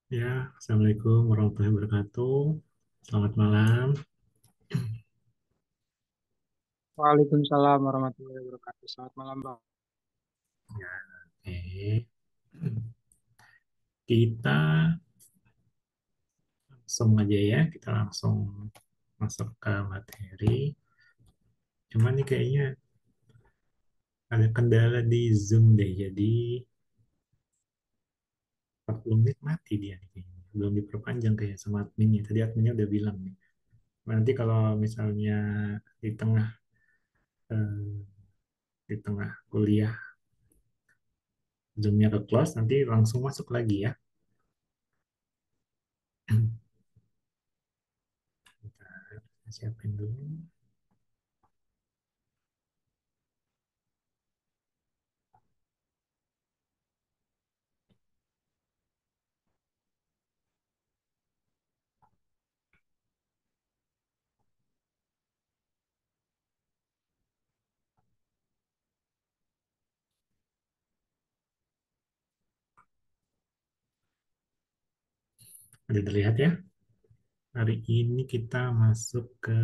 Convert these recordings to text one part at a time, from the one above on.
Ya, Assalamualaikum warahmatullahi wabarakatuh. Selamat malam. Waalaikumsalam warahmatullahi wabarakatuh. Selamat malam, Bang. Oke, kita langsung aja ya, kita langsung masuk ke materi. Cuman nih kayaknya ada kendala di Zoom deh, jadi 40 menit mati dia nih kayaknya. Belum diperpanjang kayak sama adminnya. Tadi adminnya udah bilang nih. Nanti kalau misalnya di tengah eh, di tengah kuliah Zoom-nya ke close, nanti langsung masuk lagi ya. Kita siapin dulu. Ada terlihat ya? Hari ini kita masuk ke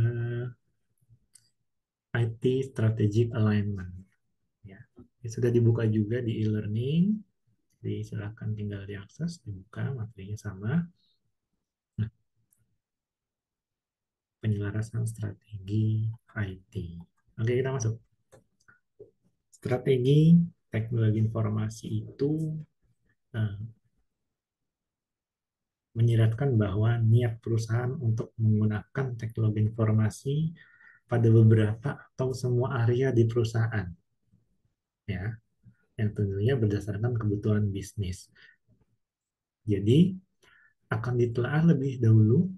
IT Strategic Alignment. Ya. Ini sudah dibuka juga di e-learning, jadi silahkan tinggal diakses, dibuka materinya sama. Nah, penyelarasan strategi IT. Oke, kita masuk. Strategi teknologi informasi itu eh, menyiratkan bahwa niat perusahaan untuk menggunakan teknologi informasi pada beberapa atau semua area di perusahaan, ya, yang tentunya berdasarkan kebutuhan bisnis. Jadi, akan ditelaah lebih dahulu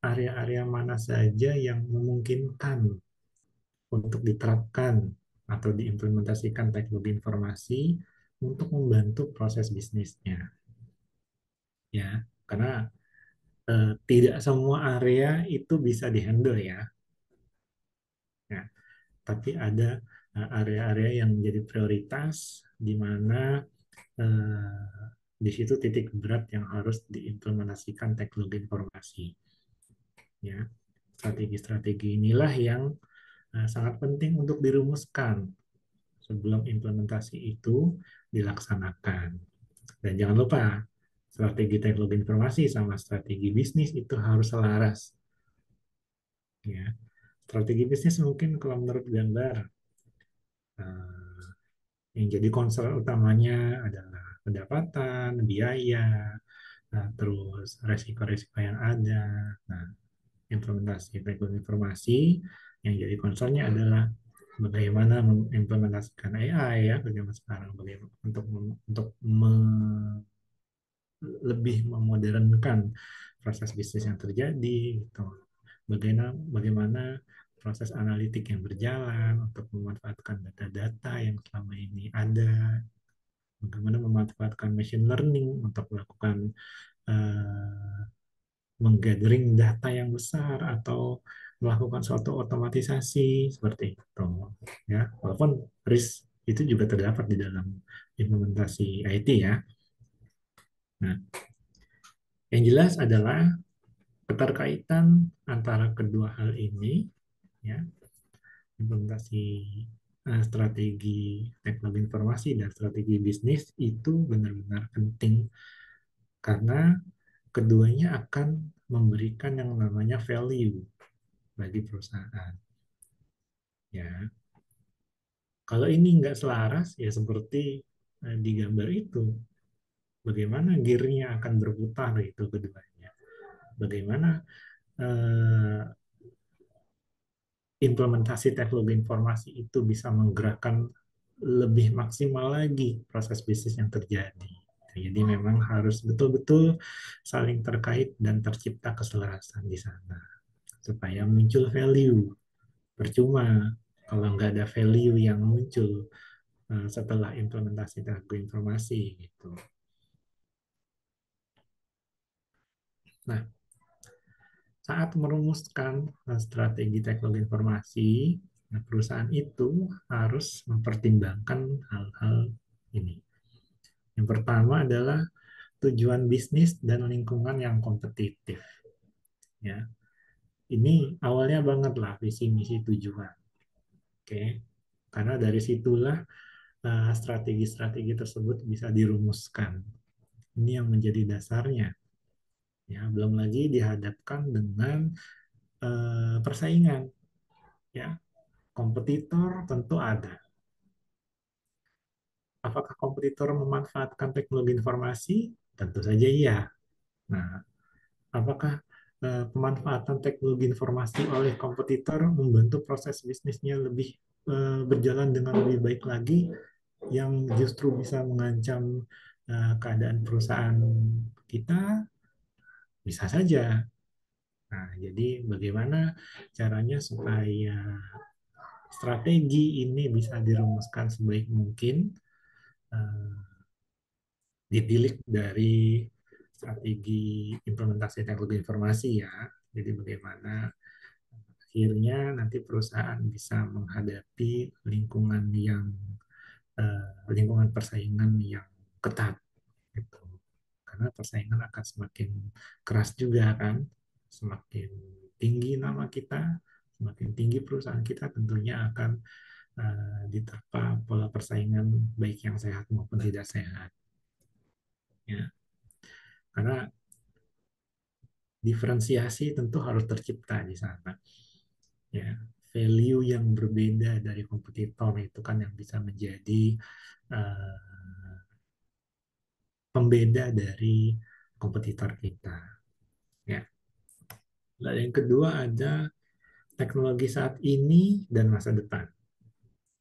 area-area mana saja yang memungkinkan untuk diterapkan atau diimplementasikan teknologi informasi untuk membantu proses bisnisnya, ya, karena tidak semua area itu bisa dihandle ya, ya, tapi ada area-area yang menjadi prioritas di mana di situ titik berat yang harus diimplementasikan teknologi informasi, ya. Strategi-strategi inilah yang sangat penting untuk dirumuskan sebelum implementasi itu dilaksanakan. Dan jangan lupa, strategi teknologi informasi sama strategi bisnis itu harus selaras. Ya. Strategi bisnis mungkin kalau menurut gambar, eh, yang jadi concern utamanya adalah pendapatan, biaya, terus resiko-resiko yang ada. Nah, implementasi teknologi informasi yang jadi concernnya adalah bagaimana mengimplementasikan AI ya ke zaman sekarang, bagaimana untuk lebih memodernkan proses bisnis yang terjadi gitu. Bagaimana proses analitik yang berjalan untuk memanfaatkan data-data yang selama ini ada, bagaimana memanfaatkan machine learning untuk melakukan uh, menggathering data yang besar atau melakukan suatu otomatisasi seperti itu, ya, walaupun risk itu juga terdapat di dalam implementasi IT ya. Nah, yang jelas adalah keterkaitan antara kedua hal ini, ya, implementasi strategi teknologi informasi dan strategi bisnis itu benar-benar penting karena keduanya akan memberikan yang namanya value bagi perusahaan, ya. Kalau ini nggak selaras, ya seperti di gambar itu, bagaimana gearnya akan berputar itu keduanya. Bagaimana eh, implementasi teknologi informasi itu bisa menggerakkan lebih maksimal lagi proses bisnis yang terjadi. Jadi memang harus betul-betul saling terkait dan tercipta keselarasan di sana supaya muncul value. Percuma kalau nggak ada value yang muncul setelah implementasi teknologi informasi gitu. Nah, saat merumuskan strategi teknologi informasi, nah, perusahaan itu harus mempertimbangkan hal-hal ini. Yang pertama adalah tujuan bisnis dan lingkungan yang kompetitif. Ya, ini awalnya banget lah visi misi tujuan. Oke, karena dari situlah strategi-strategi tersebut bisa dirumuskan. Ini yang menjadi dasarnya. Ya, belum lagi dihadapkan dengan persaingan. Ya, kompetitor tentu ada. Apakah kompetitor memanfaatkan teknologi informasi? Tentu saja iya. Nah, apakah pemanfaatan teknologi informasi oleh kompetitor membantu proses bisnisnya lebih berjalan dengan lebih baik lagi, yang justru bisa mengancam keadaan perusahaan kita? Bisa saja. Nah, jadi bagaimana caranya supaya strategi ini bisa dirumuskan sebaik mungkin, eh, ditilik dari strategi implementasi teknologi informasi ya. Jadi bagaimana akhirnya nanti perusahaan bisa menghadapi lingkungan persaingan yang ketat gitu. Karena persaingan akan semakin keras juga kan, semakin tinggi nama kita, semakin tinggi perusahaan kita, tentunya akan diterpa pola persaingan baik yang sehat maupun tidak sehat. Ya, karena diferensiasi tentu harus tercipta di sana. Ya, value yang berbeda dari kompetitor itu kan yang bisa menjadi uh, pembeda dari kompetitor kita. Ya. Lalu yang kedua ada teknologi saat ini dan masa depan.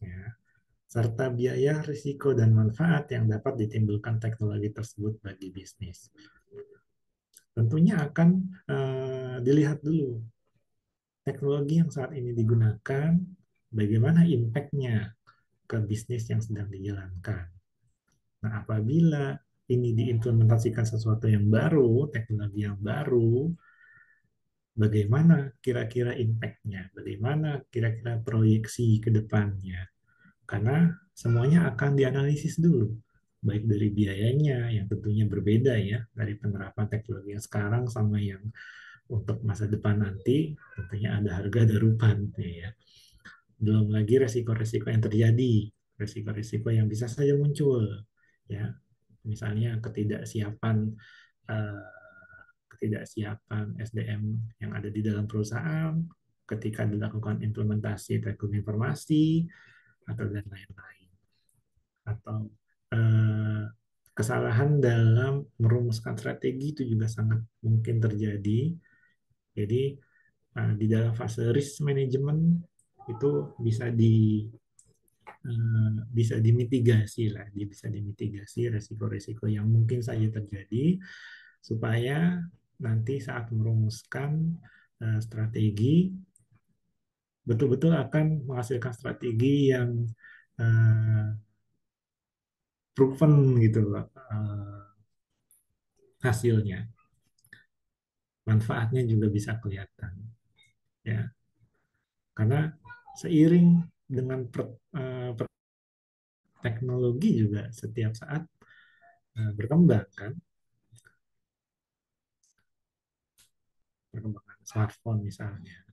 Ya. Serta biaya, risiko, dan manfaat yang dapat ditimbulkan teknologi tersebut bagi bisnis. Tentunya akan dilihat dulu teknologi yang saat ini digunakan, bagaimana impact-nya ke bisnis yang sedang dijalankan. Nah, apabila ini diimplementasikan sesuatu yang baru, teknologi yang baru, bagaimana kira-kira impact-nya, bagaimana kira-kira proyeksi ke depannya. Karena semuanya akan dianalisis dulu, baik dari biayanya yang tentunya berbeda ya, dari penerapan teknologi yang sekarang sama yang untuk masa depan nanti, tentunya ada harga ada rupa ya. Belum lagi resiko-resiko yang terjadi, resiko-resiko yang bisa saja muncul, ya. Misalnya eh, ketidaksiapan SDM yang ada di dalam perusahaan ketika dilakukan implementasi teknologi informasi atau dan lain-lain, atau eh, kesalahan dalam merumuskan strategi itu juga sangat mungkin terjadi. Jadi di dalam fase risk management itu bisa dimitigasi lah, dia bisa dimitigasi resiko-resiko yang mungkin saja terjadi supaya nanti saat merumuskan strategi betul-betul akan menghasilkan strategi yang uh, proven gitu loh, hasilnya, manfaatnya juga bisa kelihatan ya, karena seiring dengan teknologi juga setiap saat berkembang kan, perkembangan smartphone misalnya,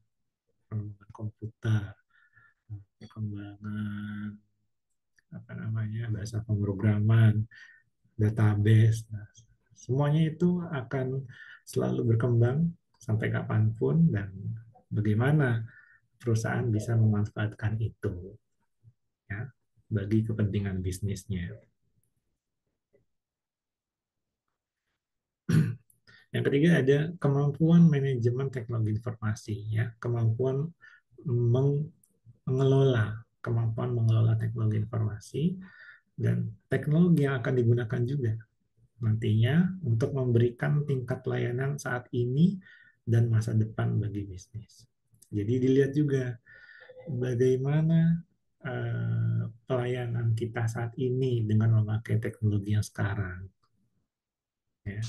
perkembangan komputer, perkembangan apa namanya bahasa pemrograman, database, nah, semuanya itu akan selalu berkembang sampai kapanpun, dan bagaimana perusahaan bisa memanfaatkan itu ya bagi kepentingan bisnisnya. Yang ketiga ada kemampuan manajemen teknologi informasi ya, kemampuan mengelola teknologi informasi dan teknologi yang akan digunakan juga nantinya untuk memberikan tingkat layanan saat ini dan masa depan bagi bisnis. Jadi dilihat juga bagaimana pelayanan kita saat ini dengan memakai teknologi yang sekarang. Ya.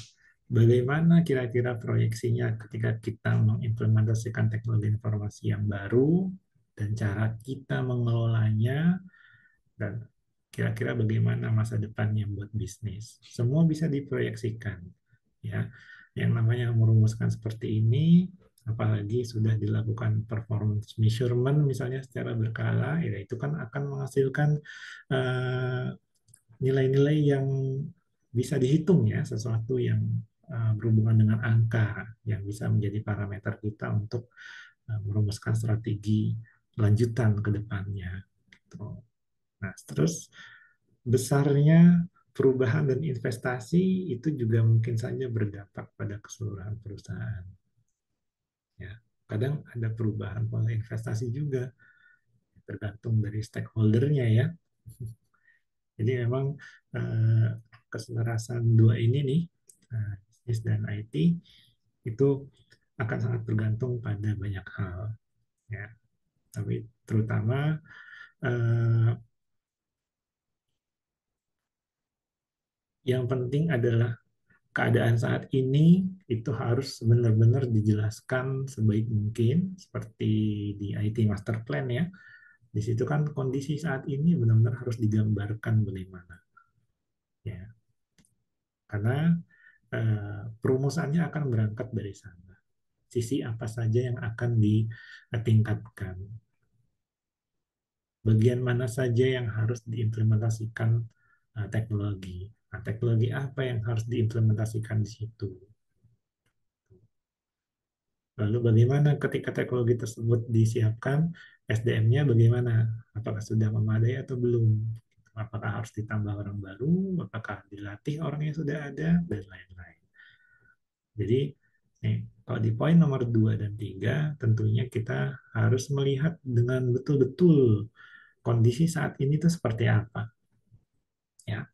Bagaimana kira-kira proyeksinya ketika kita mengimplementasikan teknologi informasi yang baru dan cara kita mengelolanya, dan kira-kira bagaimana masa depannya buat bisnis. Semua bisa diproyeksikan, ya. Yang namanya merumuskan seperti ini, apalagi sudah dilakukan performance measurement misalnya secara berkala, ya itu kan akan menghasilkan eh, nilai-nilai yang bisa dihitung ya, sesuatu yang berhubungan dengan angka yang bisa menjadi parameter kita untuk merumuskan strategi lanjutan ke depannya. Gitu. Nah, terus besarnya perubahan dan investasi itu juga mungkin saja berdampak pada keseluruhan perusahaan. Ya, kadang ada perubahan pola investasi juga, tergantung dari stakeholdernya ya. Jadi memang eh, keselarasan dua ini nih, bisnis dan IT, itu akan sangat bergantung pada banyak hal. Ya, tapi terutama eh, yang penting adalah keadaan saat ini itu harus benar-benar dijelaskan sebaik mungkin, seperti di IT Master Plan ya. Di situ kan kondisi saat ini benar-benar harus digambarkan bagaimana. Ya, karena perumusannya akan berangkat dari sana. Sisi apa saja yang akan ditingkatkan. Bagian mana saja yang harus diimplementasikan teknologi. Nah, teknologi apa yang harus diimplementasikan di situ. Lalu bagaimana ketika teknologi tersebut disiapkan, SDM-nya bagaimana? Apakah sudah memadai atau belum? Apakah harus ditambah orang baru? Apakah dilatih orang yang sudah ada? Dan lain-lain. Jadi, nih, kalau di poin nomor 2 dan 3, tentunya kita harus melihat dengan betul-betul kondisi saat ini itu seperti apa. Ya,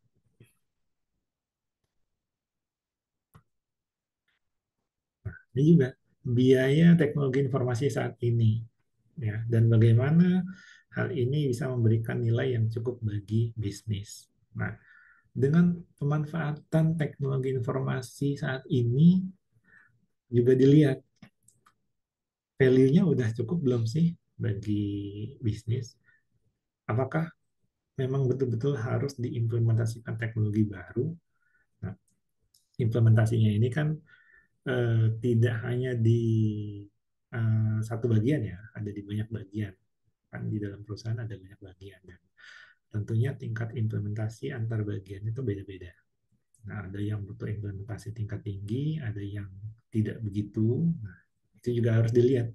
ini juga biaya teknologi informasi saat ini. Ya, dan bagaimana hal ini bisa memberikan nilai yang cukup bagi bisnis. Nah, dengan pemanfaatan teknologi informasi saat ini juga dilihat value-nya udah cukup belum sih bagi bisnis? Apakah memang betul-betul harus diimplementasikan teknologi baru? Nah, implementasinya ini kan tidak hanya di satu bagian ya, ada di banyak bagian. Kan di dalam perusahaan ada banyak bagian dan tentunya tingkat implementasi antar bagian itu beda-beda. Nah, ada yang butuh implementasi tingkat tinggi, ada yang tidak begitu. Nah, itu juga harus dilihat.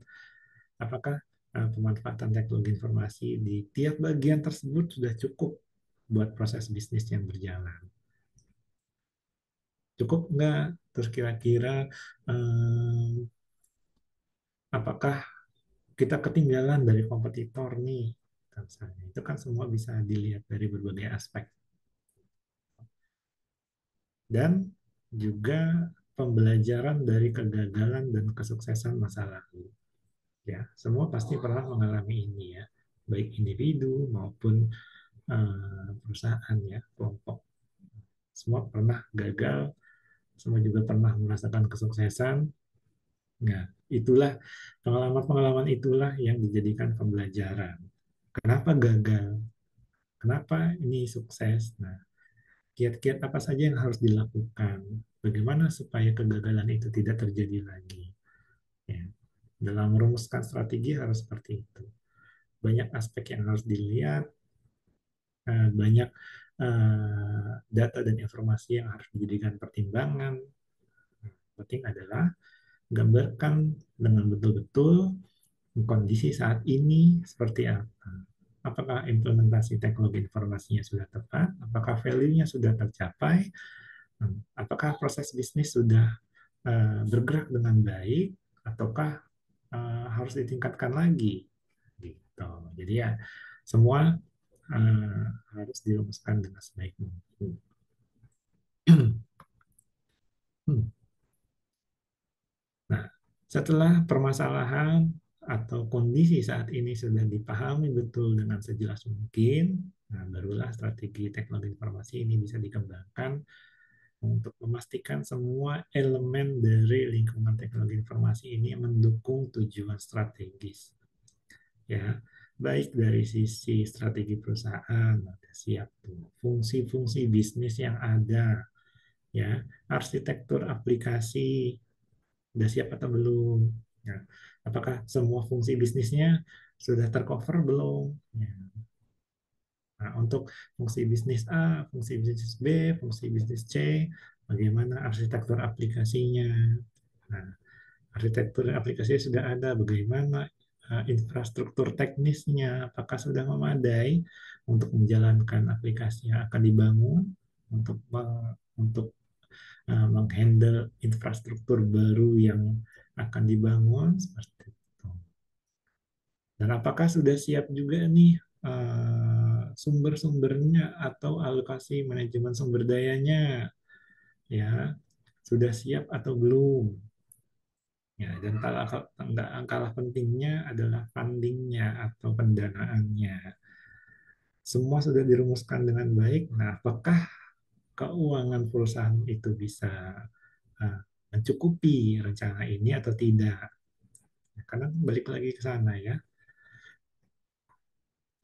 Apakah pemanfaatan teknologi informasi di tiap bagian tersebut sudah cukup buat proses bisnis yang berjalan? Cukup nggak? Terus kira-kira apakah kita ketinggalan dari kompetitor nih? Itu kan semua bisa dilihat dari berbagai aspek. Dan juga pembelajaran dari kegagalan dan kesuksesan masa lalu. Ya, semua pasti pernah mengalami ini ya, baik individu maupun perusahaan ya, kelompok. Semua pernah gagal, semua juga pernah merasakan kesuksesan. Nah, itulah pengalaman-pengalaman itulah yang dijadikan pembelajaran. Kenapa gagal? Kenapa ini sukses? Nah, kiat-kiat apa saja yang harus dilakukan? Bagaimana supaya kegagalan itu tidak terjadi lagi? Ya. Dalam merumuskan strategi harus seperti itu. Banyak aspek yang harus dilihat, banyak data dan informasi yang harus dijadikan pertimbangan. Penting adalah gambarkan dengan betul-betul kondisi saat ini seperti apa. Apakah implementasi teknologi informasinya sudah tepat? Apakah value-nya sudah tercapai? Apakah proses bisnis sudah bergerak dengan baik? Ataukah harus ditingkatkan lagi? Gitu. Jadi ya semua harus dirumuskan dengan sebaik mungkin. Nah, setelah permasalahan atau kondisi saat ini sudah dipahami betul dengan sejelas mungkin, nah barulah strategi teknologi informasi ini bisa dikembangkan untuk memastikan semua elemen dari lingkungan teknologi informasi ini mendukung tujuan strategis. Ya, baik dari sisi strategi perusahaan, udah siap tuh. Fungsi-fungsi bisnis yang ada, ya, arsitektur aplikasi, udah siap atau belum? Ya, apakah semua fungsi bisnisnya sudah tercover belum? Ya. Nah, untuk fungsi bisnis A, fungsi bisnis B, fungsi bisnis C, bagaimana arsitektur aplikasinya? Nah, arsitektur aplikasinya sudah ada, bagaimana infrastruktur teknisnya, apakah sudah memadai untuk menjalankan aplikasi yang akan dibangun, untuk menghandle infrastruktur baru yang akan dibangun seperti itu. Dan apakah sudah siap juga nih sumber-sumbernya atau alokasi manajemen sumber dayanya, ya, sudah siap atau belum? Ya, dan nggak kalah pentingnya adalah fundingnya atau pendanaannya. Semua sudah dirumuskan dengan baik. Nah, apakah keuangan perusahaan itu bisa uh, mencukupi rencana ini atau tidak? Karena balik lagi ke sana ya.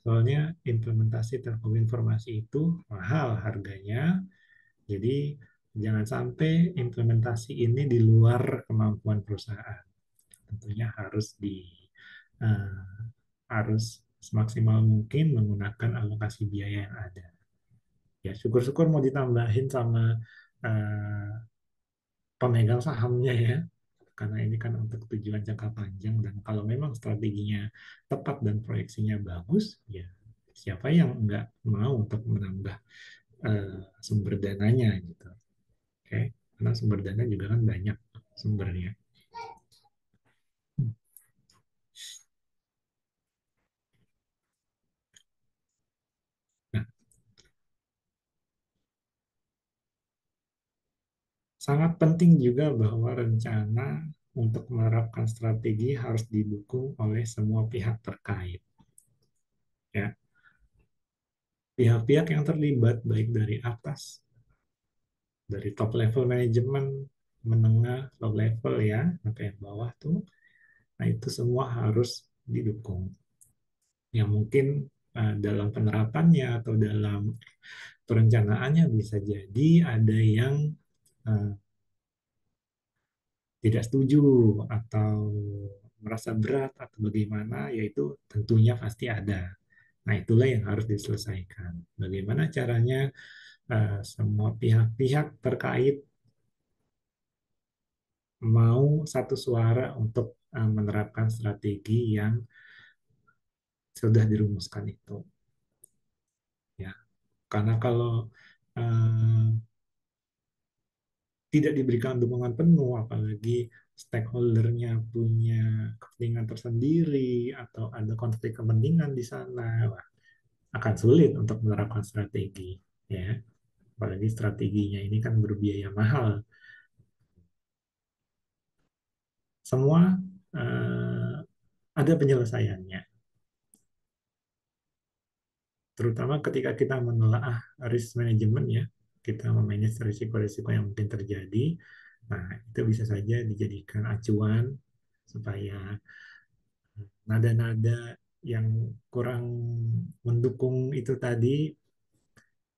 Soalnya implementasi teknologi informasi itu mahal harganya. Jadi jangan sampai implementasi ini di luar kemampuan perusahaan. Tentunya uh, harus semaksimal mungkin menggunakan alokasi biaya yang ada. Ya syukur-syukur mau ditambahin sama uh, pemegang sahamnya ya, karena ini kan untuk tujuan jangka panjang dan kalau memang strateginya tepat dan proyeksinya bagus, ya siapa yang nggak mau untuk menambah sumber dananya gitu, oke? Karena sumber dana juga kan banyak sumbernya. Nah, sangat penting juga bahwa rencana untuk menerapkan strategi harus didukung oleh semua pihak terkait. Ya, pihak-pihak yang terlibat baik dari atas, dari top level manajemen, menengah, low level ya, sampai yang bawah tuh. Nah, itu semua harus didukung. Yang mungkin dalam penerapannya atau dalam perencanaannya bisa jadi ada yang uh, tidak setuju atau merasa berat atau bagaimana, yaitu tentunya pasti ada. Nah, itulah yang harus diselesaikan. Bagaimana caranya semua pihak-pihak terkait mau satu suara untuk menerapkan strategi yang sudah dirumuskan itu, ya. Karena kalau uh, tidak diberikan dukungan penuh, apalagi stakeholdernya punya kepentingan tersendiri atau ada konflik kepentingan di sana, wah, akan sulit untuk menerapkan strategi, ya. Apalagi strateginya ini kan berbiaya mahal. Semua uh, ada penyelesaiannya, terutama ketika kita menelaah risk management ya, kita memanage risiko-risiko yang mungkin terjadi. Nah, itu bisa saja dijadikan acuan supaya nada-nada yang kurang mendukung itu tadi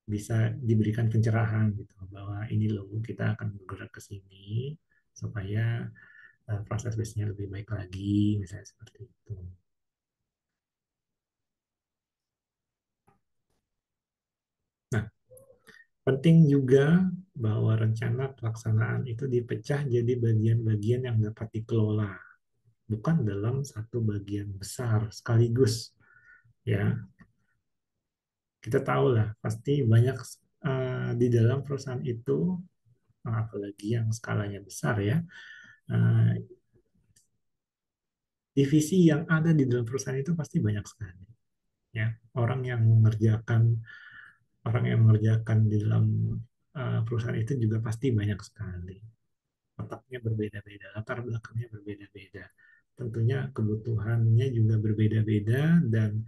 bisa diberikan pencerahan gitu, bahwa ini loh kita akan bergerak ke sini supaya proses bisnisnya lebih baik lagi, misalnya seperti itu. Nah, penting juga bahwa rencana pelaksanaan itu dipecah jadi bagian-bagian yang dapat dikelola, bukan dalam satu bagian besar sekaligus. Ya, kita tahu lah, pasti banyak di dalam perusahaan itu, apalagi yang skalanya besar ya, uh, divisi yang ada di dalam perusahaan itu pasti banyak sekali. Ya, orang yang mengerjakan orang yang mengerjakan di dalam perusahaan itu juga pasti banyak sekali. Otaknya berbeda-beda, latar belakangnya berbeda-beda. Tentunya kebutuhannya juga berbeda-beda dan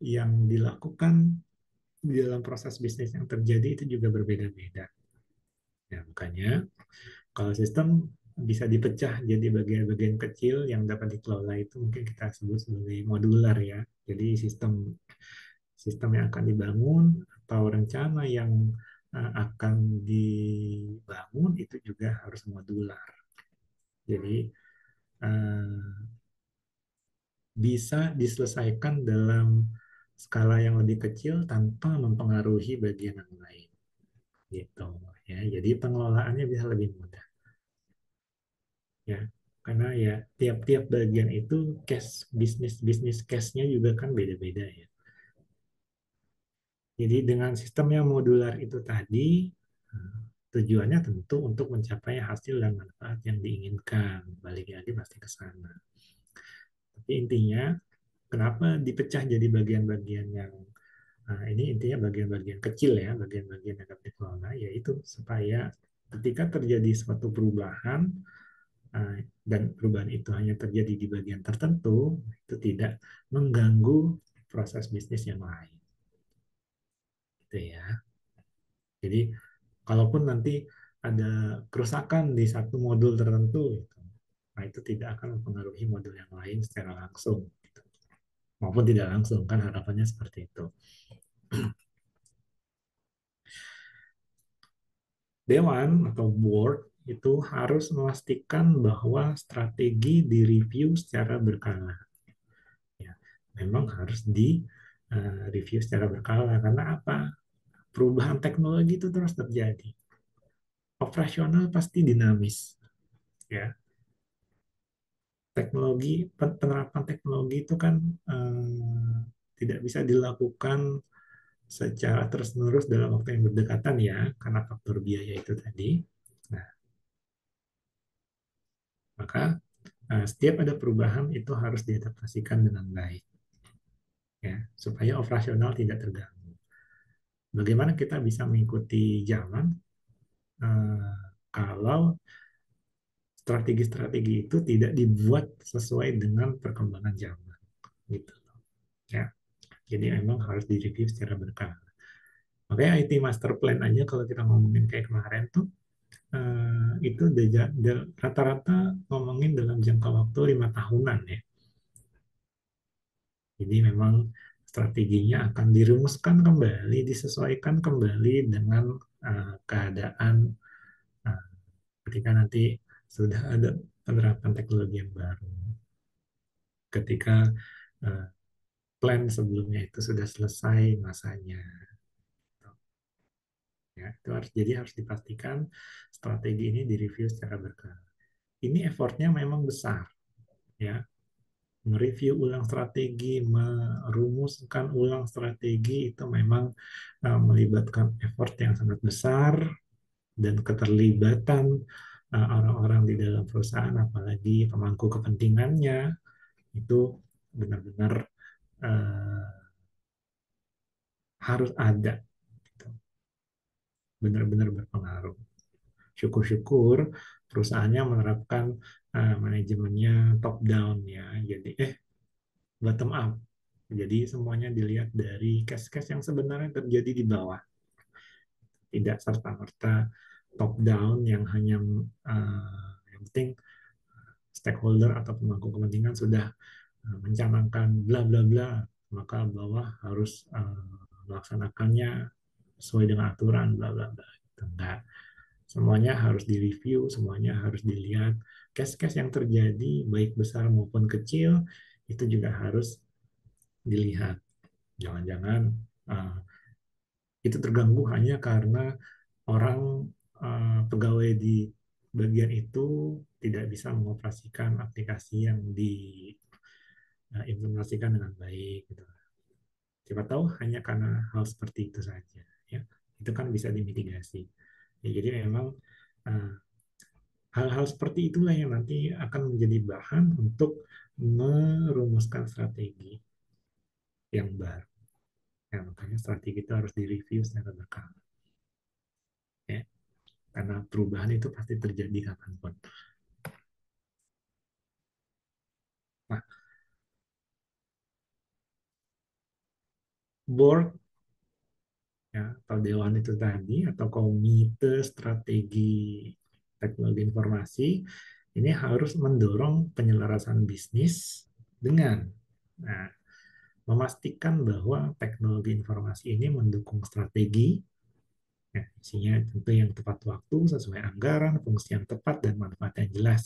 yang dilakukan di dalam proses bisnis yang terjadi itu juga berbeda-beda. Ya, makanya kalau sistem bisa dipecah jadi bagian-bagian kecil yang dapat dikelola itu mungkin kita sebut sebagai modular ya. Jadi sistem sistem yang akan dibangun atau rencana yang akan dibangun itu juga harus modular. Jadi bisa diselesaikan dalam skala yang lebih kecil tanpa mempengaruhi bagian yang lain. Gitu ya. Jadi pengelolaannya bisa lebih mudah ya. Karena ya tiap-tiap bagian itu bisnis case-nya juga kan beda-beda ya. Jadi dengan sistem yang modular itu tadi tujuannya tentu untuk mencapai hasil dan manfaat yang diinginkan. Balik lagi pasti ke sana. Tapi intinya kenapa dipecah jadi bagian-bagian yang ini intinya bagian-bagian kecil ya, bagian-bagian yang dapat dikelola, yaitu supaya ketika terjadi suatu perubahan dan perubahan itu hanya terjadi di bagian tertentu, itu tidak mengganggu proses bisnis yang lain. Gitu ya. Jadi kalaupun nanti ada kerusakan di satu modul tertentu, gitu, nah itu tidak akan mempengaruhi modul yang lain secara langsung, gitu. Maupun tidak langsung, kan harapannya seperti itu. Dewan atau board itu harus memastikan bahwa strategi direview secara berkala. Ya, memang harus di review secara berkala karena apa? Perubahan teknologi itu terus terjadi. Operasional pasti dinamis, ya. Penerapan teknologi itu kan tidak bisa dilakukan secara terus-menerus dalam waktu yang berdekatan ya, karena faktor biaya itu tadi. Nah, maka setiap ada perubahan itu harus diadaptasikan dengan baik, ya, supaya operasional tidak terganggu. Bagaimana kita bisa mengikuti zaman kalau strategi-strategi itu tidak dibuat sesuai dengan perkembangan zaman, gitu, ya. Jadi memang harus direview secara berkala. Makanya IT master plan aja kalau kita ngomongin kayak kemarin tuh itu rata-rata ngomongin dalam jangka waktu 5 tahunan ya. Jadi memang strateginya akan dirumuskan kembali, disesuaikan kembali dengan keadaan uh, ketika nanti sudah ada penerapan teknologi yang baru. Ketika uh, plan sebelumnya itu sudah selesai masanya. Ya, itu harus dipastikan strategi ini direview secara berkala. Ini effortnya memang besar, ya. Mereview ulang strategi, merumuskan ulang strategi itu memang melibatkan effort yang sangat besar dan keterlibatan orang-orang di dalam perusahaan, apalagi pemangku kepentingannya, itu benar-benar uh, harus ada, gitu. Benar-benar berpengaruh. Syukur-syukur perusahaannya menerapkan manajemennya top down ya, jadi bottom up. Jadi semuanya dilihat dari case-case yang sebenarnya terjadi di bawah. Tidak serta-merta top down yang hanya yang penting stakeholder atau pemangku kepentingan sudah mencanangkan bla bla bla, maka bawah harus melaksanakannya sesuai dengan aturan bla bla bla. Enggak. Semuanya harus direview, semuanya harus dilihat. Case-case yang terjadi, baik besar maupun kecil, itu juga harus dilihat. Jangan-jangan uh, itu terganggu hanya karena orang pegawai di bagian itu tidak bisa mengoperasikan aplikasi yang diimplementasikan dengan baik. Gitu. Siapa tahu hanya karena hal seperti itu saja. Ya. Itu kan bisa dimitigasi. Ya, jadi memang uh, hal-hal seperti itulah yang nanti akan menjadi bahan untuk merumuskan strategi yang baru. Ya, makanya strategi itu harus direview secara berkala. Ya. Karena perubahan itu pasti terjadi kapanpun. Nah, board ya, atau dewan itu tadi, atau komite strategi teknologi informasi, ini harus mendorong penyelarasan bisnis dengan, nah, memastikan bahwa teknologi informasi ini mendukung strategi, ya, isinya tentu yang tepat waktu, sesuai anggaran, fungsi yang tepat, dan manfaat yang jelas,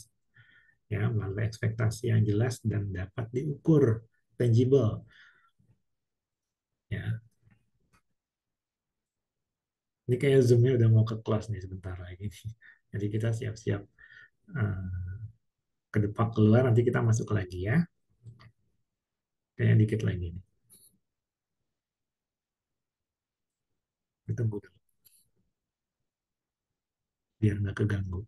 ya, melalui ekspektasi yang jelas dan dapat diukur, tangible, ya. Ini kayak Zoom-nya udah mau ke kelas nih sebentar lagi. Jadi kita siap-siap eh, ke depan keluar, nanti kita masuk lagi ya. Kayaknya dikit lagi nih. Kita biar nggak keganggu.